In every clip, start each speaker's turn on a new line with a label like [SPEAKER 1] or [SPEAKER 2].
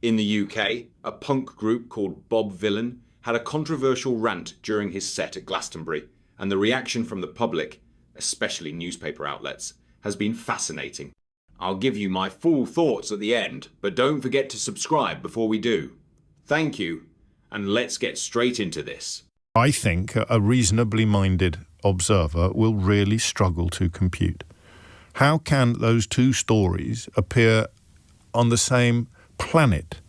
[SPEAKER 1] In the UK, a punk group called Bob Vylan had a controversial rant during his set at Glastonbury, and the reaction from the public, especially newspaper outlets, has been fascinating. I'll give you my full thoughts at the end, but don't forget to subscribe before we do. Thank you, and let's get straight into this.
[SPEAKER 2] I think a reasonably minded observer will really struggle to compute. How can those two stories appear on the same planet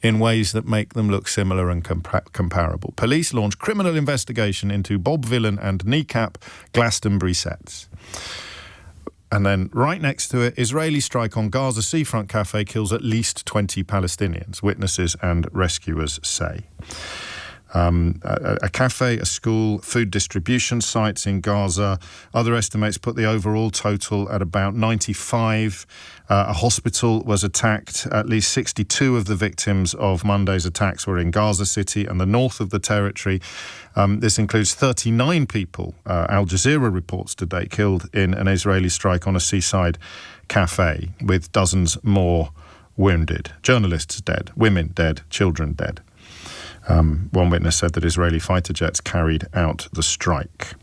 [SPEAKER 2] in ways that make them look similar and comparable? Police launch criminal investigation into Bob Vylan and kneecap Glastonbury sets. And then right next to it, Israeli strike on Gaza seafront café kills at least 20 Palestinians, witnesses and rescuers say. A cafe, a school, food distribution sites in Gaza. Other estimates put the overall total at about 95. A hospital was attacked. At least 62 of the victims of Monday's attacks were in Gaza City and the north of the territory. This includes 39 people, Al Jazeera reports today, killed in an Israeli strike on a seaside cafe, with dozens more wounded. Journalists dead, women dead, children dead. One witness said that Israeli fighter jets carried out the strike.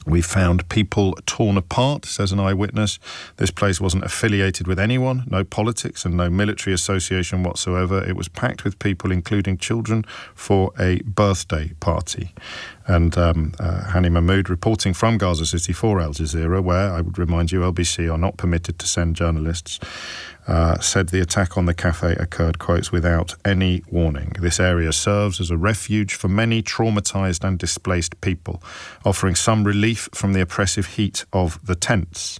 [SPEAKER 2] We found people torn apart, says an eyewitness. This place wasn't affiliated with anyone, no politics and no military association whatsoever. It was packed with people, including children, for a birthday party. And Hani Mahmoud, reporting from Gaza City for Al Jazeera, where, I would remind you, LBC are not permitted to send journalists, said the attack on the cafe occurred, quotes, without any warning. This area serves as a refuge for many traumatized and displaced people, offering some relief from the oppressive heat of the tents.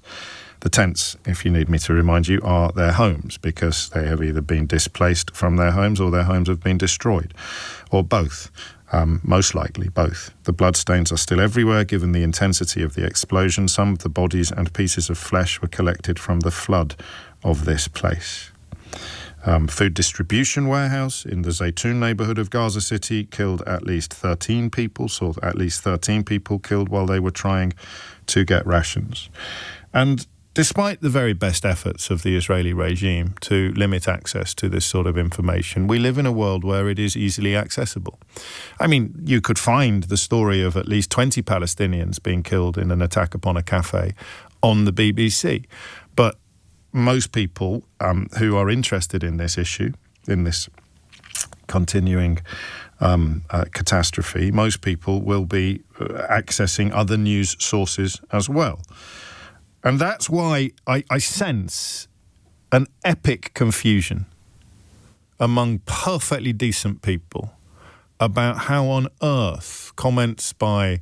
[SPEAKER 2] The tents, if you need me to remind you, are their homes, because they have either been displaced from their homes or their homes have been destroyed, or both. Most likely both. The bloodstains are still everywhere given the intensity of the explosion. Some of the bodies and pieces of flesh were collected from the flood of this place. Food distribution warehouse in the Zaytun neighbourhood of Gaza City killed at least 13 people, saw at least 13 people killed while they were trying to get rations. And despite the very best efforts of the Israeli regime to limit access to this sort of information, we live in a world where it is easily accessible. I mean, you could find the story of at least 20 Palestinians being killed in an attack upon a cafe on the BBC. But most people who are interested in this issue, in this continuing catastrophe, most people will be accessing other news sources as well. And that's why I sense an epic confusion among perfectly decent people about how on earth comments by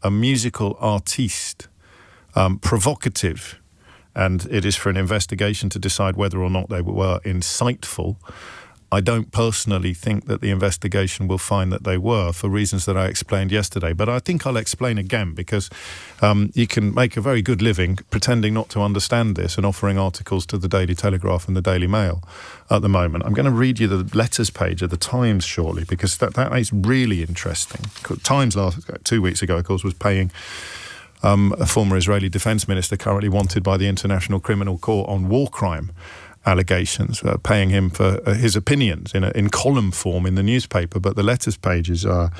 [SPEAKER 2] a musical artiste, provocative, and it is for an investigation to decide whether or not they were insightful. I don't personally think that the investigation will find that they were, for reasons that I explained yesterday. But I think I'll explain again, because you can make a very good living pretending not to understand this and offering articles to the Daily Telegraph and the Daily Mail at the moment. I'm going to read you the letters page of the Times shortly, because that is really interesting. Times 2 weeks ago, of course, was paying a former Israeli defense minister currently wanted by the International Criminal Court on war crime allegations, paying him for his opinions in column form in the newspaper. But the letters pages are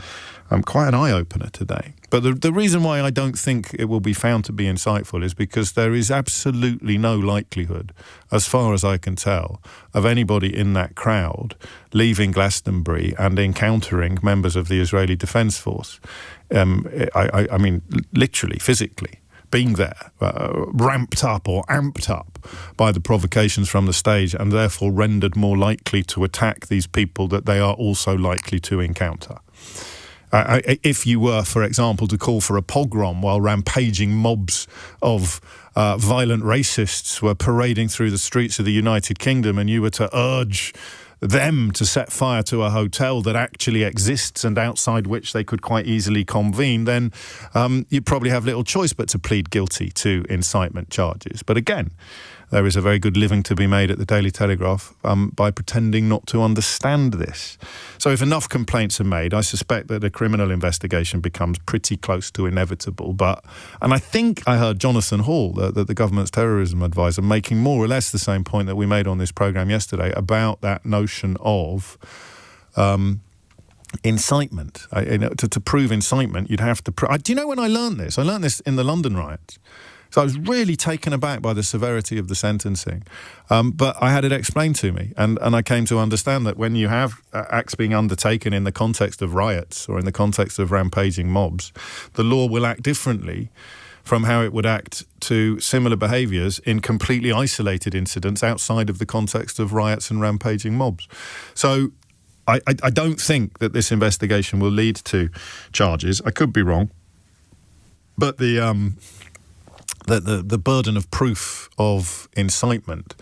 [SPEAKER 2] quite an eye-opener today. But the reason why I don't think it will be found to be insightful is because there is absolutely no likelihood, as far as I can tell, of anybody in that crowd leaving Glastonbury and encountering members of the Israeli Defense Force. I mean, literally, physically, being there, ramped up or amped up by the provocations from the stage, and therefore rendered more likely to attack these people that they are also likely to encounter. If you were, for example, to call for a pogrom while rampaging mobs of violent racists were parading through the streets of the United Kingdom, and you were to urge them to set fire to a hotel that actually exists and outside which they could quite easily convene, then you'd probably have little choice but to plead guilty to incitement charges. But again, there is a very good living to be made at the Daily Telegraph by pretending not to understand this. So if enough complaints are made, I suspect that a criminal investigation becomes pretty close to inevitable. And I think I heard Jonathan Hall, the government's terrorism advisor, making more or less the same point that we made on this programme yesterday about that notion of incitement. To prove incitement, you'd have to... do you know when I learned this? I learned this in the London riots. So I was really taken aback by the severity of the sentencing. But I had it explained to me, and I came to understand that when you have acts being undertaken in the context of riots or in the context of rampaging mobs, the law will act differently from how it would act to similar behaviours in completely isolated incidents outside of the context of riots and rampaging mobs. So I don't think that this investigation will lead to charges. I could be wrong. But the burden of proof of incitement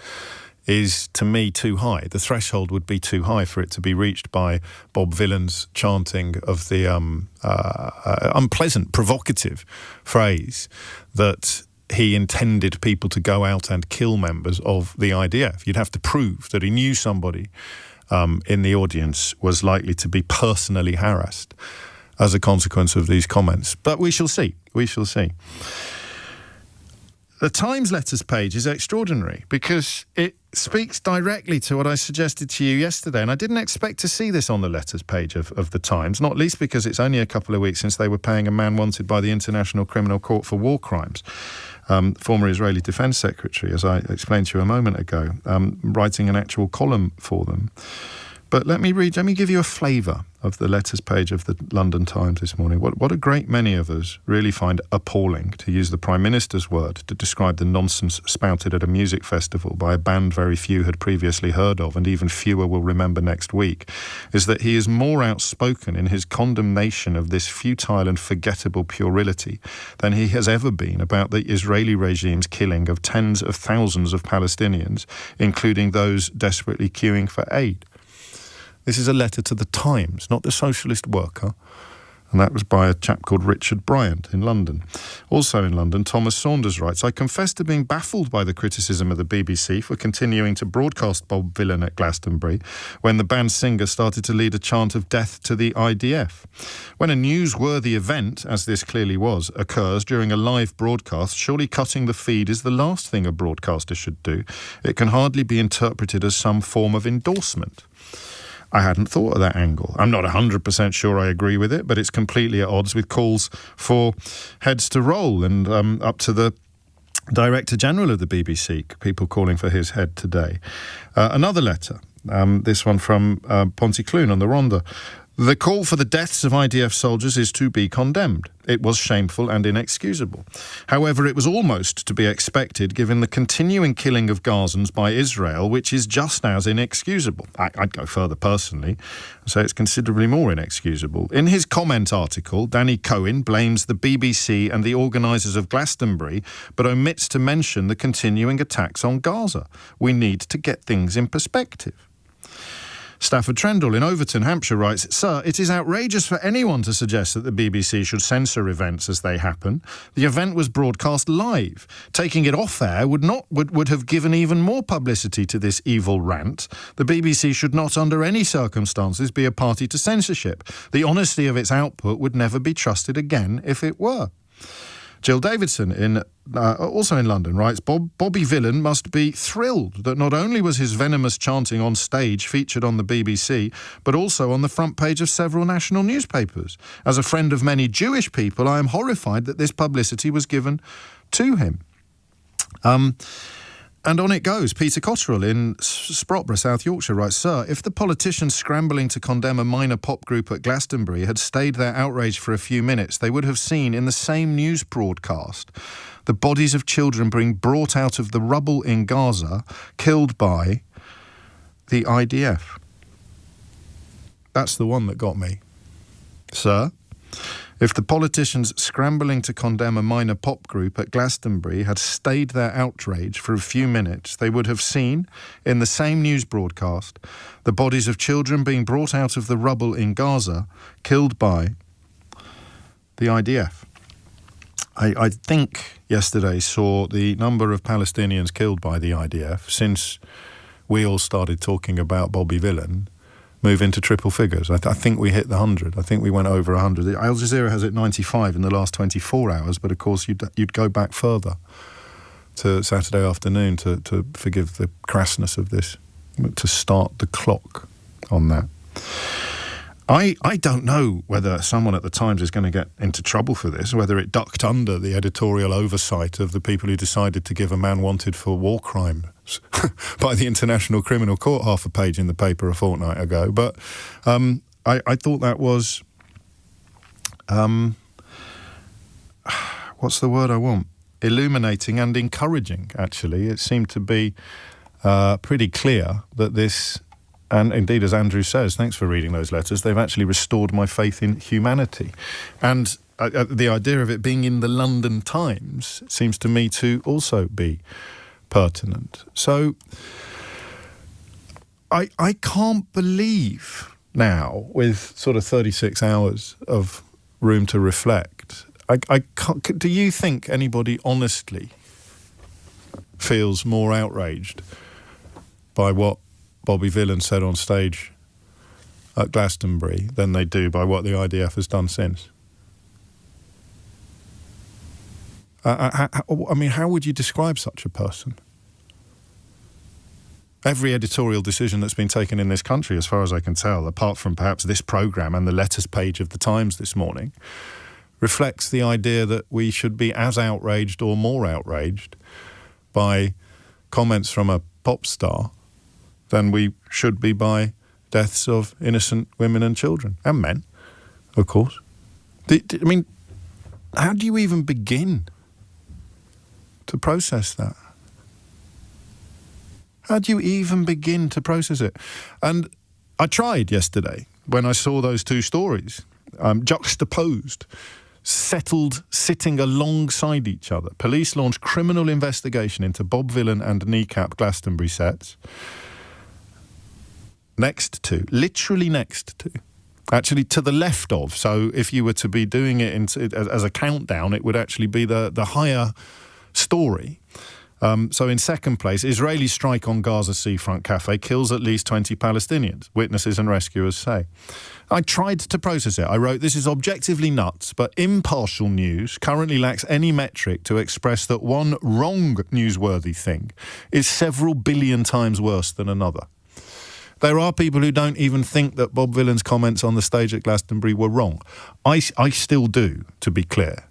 [SPEAKER 2] is, to me, too high. The threshold would be too high for it to be reached by Bob Villan's chanting of the unpleasant, provocative phrase that he intended people to go out and kill members of the IDF. You'd have to prove that he knew somebody in the audience was likely to be personally harassed as a consequence of these comments. But we shall see. We shall see. The Times letters page is extraordinary because it speaks directly to what I suggested to you yesterday, and I didn't expect to see this on the letters page of the Times, not least because it's only a couple of weeks since they were paying a man wanted by the International Criminal Court for war crimes, former Israeli Defence Secretary, as I explained to you a moment ago, writing an actual column for them. But let me give you a flavour of the letters page of the London Times this morning. What a great many of us really find appalling, to use the Prime Minister's word, to describe the nonsense spouted at a music festival by a band very few had previously heard of and even fewer will remember next week, is that he is more outspoken in his condemnation of this futile and forgettable puerility than he has ever been about the Israeli regime's killing of tens of thousands of Palestinians, including those desperately queuing for aid. This is a letter to the Times, not the Socialist Worker. And that was by a chap called Richard Bryant in London. Also in London, Thomas Saunders writes, I confess to being baffled by the criticism of the BBC for continuing to broadcast Bob Villan at Glastonbury when the band's singer started to lead a chant of death to the IDF. When a newsworthy event, as this clearly was, occurs during a live broadcast, surely cutting the feed is the last thing a broadcaster should do. It can hardly be interpreted as some form of endorsement. I hadn't thought of that angle. I'm not 100% sure I agree with it, but it's completely at odds with calls for heads to roll and up to the Director General of the BBC, people calling for his head today. Another letter, this one from Pontyclun on the Rhondda. The call for the deaths of IDF soldiers is to be condemned. It was shameful and inexcusable. However, it was almost to be expected given the continuing killing of Gazans by Israel, which is just as inexcusable. I'd go further personally and say it's considerably more inexcusable. In his comment article, Danny Cohen blames the BBC and the organisers of Glastonbury, but omits to mention the continuing attacks on Gaza. We need to get things in perspective. Stafford Trendle in Overton, Hampshire writes, Sir, it is outrageous for anyone to suggest that the BBC should censor events as they happen. The event was broadcast live. Taking it off air would have given even more publicity to this evil rant. The BBC should not under any circumstances be a party to censorship. The honesty of its output would never be trusted again if it were. Jill Davidson, also in London, writes, Bobby Villan must be thrilled that not only was his venomous chanting on stage featured on the BBC, but also on the front page of several national newspapers. As a friend of many Jewish people, I am horrified that this publicity was given to him. And on it goes. Peter Cotterill in Sprotborough, South Yorkshire, writes, Sir, if the politicians scrambling to condemn a minor pop group at Glastonbury had stayed their outrage for a few minutes, they would have seen in the same news broadcast the bodies of children being brought out of the rubble in Gaza, killed by the IDF. That's the one that got me. Sir, if the politicians scrambling to condemn a minor pop group at Glastonbury had stayed their outrage for a few minutes, they would have seen, in the same news broadcast, the bodies of children being brought out of the rubble in Gaza, killed by the IDF. I think yesterday saw the number of Palestinians killed by the IDF since we all started talking about Bobby Villan move into triple figures. I think we hit the 100. I think we went over 100. Al Jazeera has it 95 in the last 24 hours, but of course you'd go back further to Saturday afternoon to forgive the crassness of this, to start the clock on that. I don't know whether someone at the Times is going to get into trouble for this, whether it ducked under the editorial oversight of the people who decided to give a man wanted for war crimes by the International Criminal Court half a page in the paper a fortnight ago. But I thought that was, what's the word I want? Illuminating and encouraging, actually. It seemed to be pretty clear that this... And indeed, as Andrew says, thanks for reading those letters, they've actually restored my faith in humanity. And the idea of it being in the London Times seems to me to also be pertinent. So I can't believe now, with sort of 36 hours of room to reflect, I can't, do you think anybody honestly feels more outraged by what Bobby Villan said on stage at Glastonbury than they do by what the IDF has done since? I mean, how would you describe such a person? Every editorial decision that's been taken in this country, as far as I can tell, apart from perhaps this programme and the letters page of the Times this morning, reflects the idea that we should be as outraged or more outraged by comments from a pop star than we should be by deaths of innocent women and children, and men, of course. I mean, how do you even begin to process that? How do you even begin to process it? And I tried yesterday when I saw those two stories, juxtaposed, settled, sitting alongside each other. Police launched criminal investigation into Bob Villan and Kneecap Glastonbury sets. Next to, literally next to, actually to the left of. So if you were to be doing it as a countdown, it would actually be the higher story. So in second place, Israeli strike on Gaza seafront café kills at least 20 Palestinians, witnesses and rescuers say. I tried to process it. I wrote, this is objectively nuts, but impartial news currently lacks any metric to express that one wrong newsworthy thing is several billion times worse than another. There are people who don't even think that Bob Villan's comments on the stage at Glastonbury were wrong. I still do, to be clear.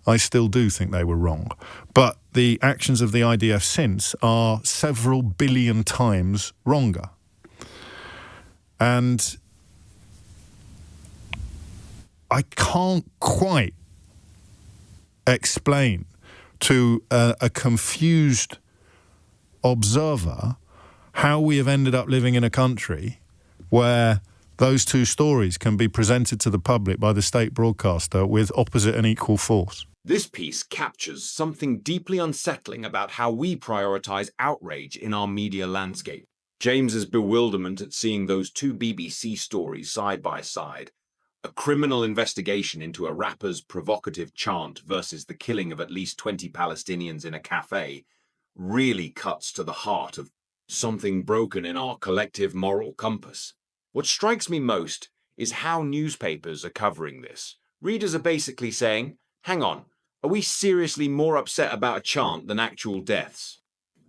[SPEAKER 2] I still do think they were wrong. But the actions of the IDF since are several billion times wronger. And I can't quite explain to a confused observer how we have ended up living in a country where those two stories can be presented to the public by the state broadcaster with opposite and equal force.
[SPEAKER 1] This piece captures something deeply unsettling about how we prioritise outrage in our media landscape. James's bewilderment at seeing those two BBC stories side by side, a criminal investigation into a rapper's provocative chant versus the killing of at least 20 Palestinians in a café, really cuts to the heart of something broken in our collective moral compass. What strikes me most is how newspapers are covering this. Readers are basically saying, hang on, are we seriously more upset about a chant than actual deaths?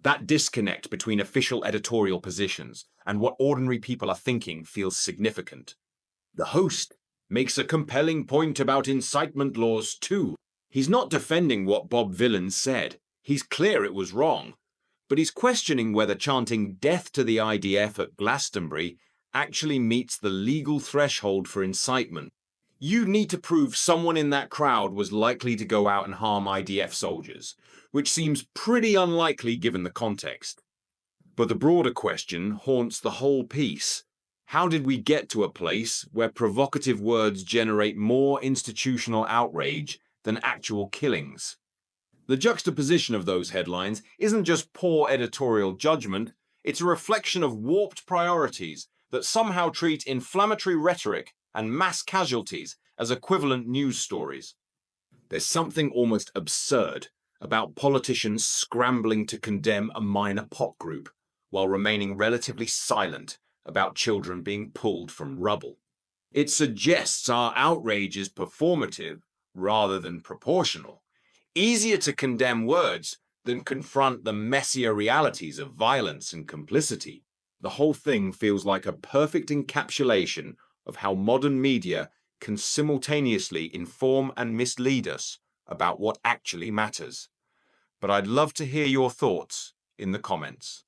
[SPEAKER 1] That disconnect between official editorial positions and what ordinary people are thinking feels significant. The host makes a compelling point about incitement laws too. He's not defending what Bob Villan said. He's clear it was wrong. But he's questioning whether chanting death to the IDF at Glastonbury actually meets the legal threshold for incitement. You need to prove someone in that crowd was likely to go out and harm IDF soldiers, which seems pretty unlikely given the context. But the broader question haunts the whole piece. How did we get to a place where provocative words generate more institutional outrage than actual killings? The juxtaposition of those headlines isn't just poor editorial judgment, it's a reflection of warped priorities that somehow treat inflammatory rhetoric and mass casualties as equivalent news stories. There's something almost absurd about politicians scrambling to condemn a minor pot group while remaining relatively silent about children being pulled from rubble. It suggests our outrage is performative rather than proportional. Easier to condemn words than confront the messier realities of violence and complicity. The whole thing feels like a perfect encapsulation of how modern media can simultaneously inform and mislead us about what actually matters. But I'd love to hear your thoughts in the comments.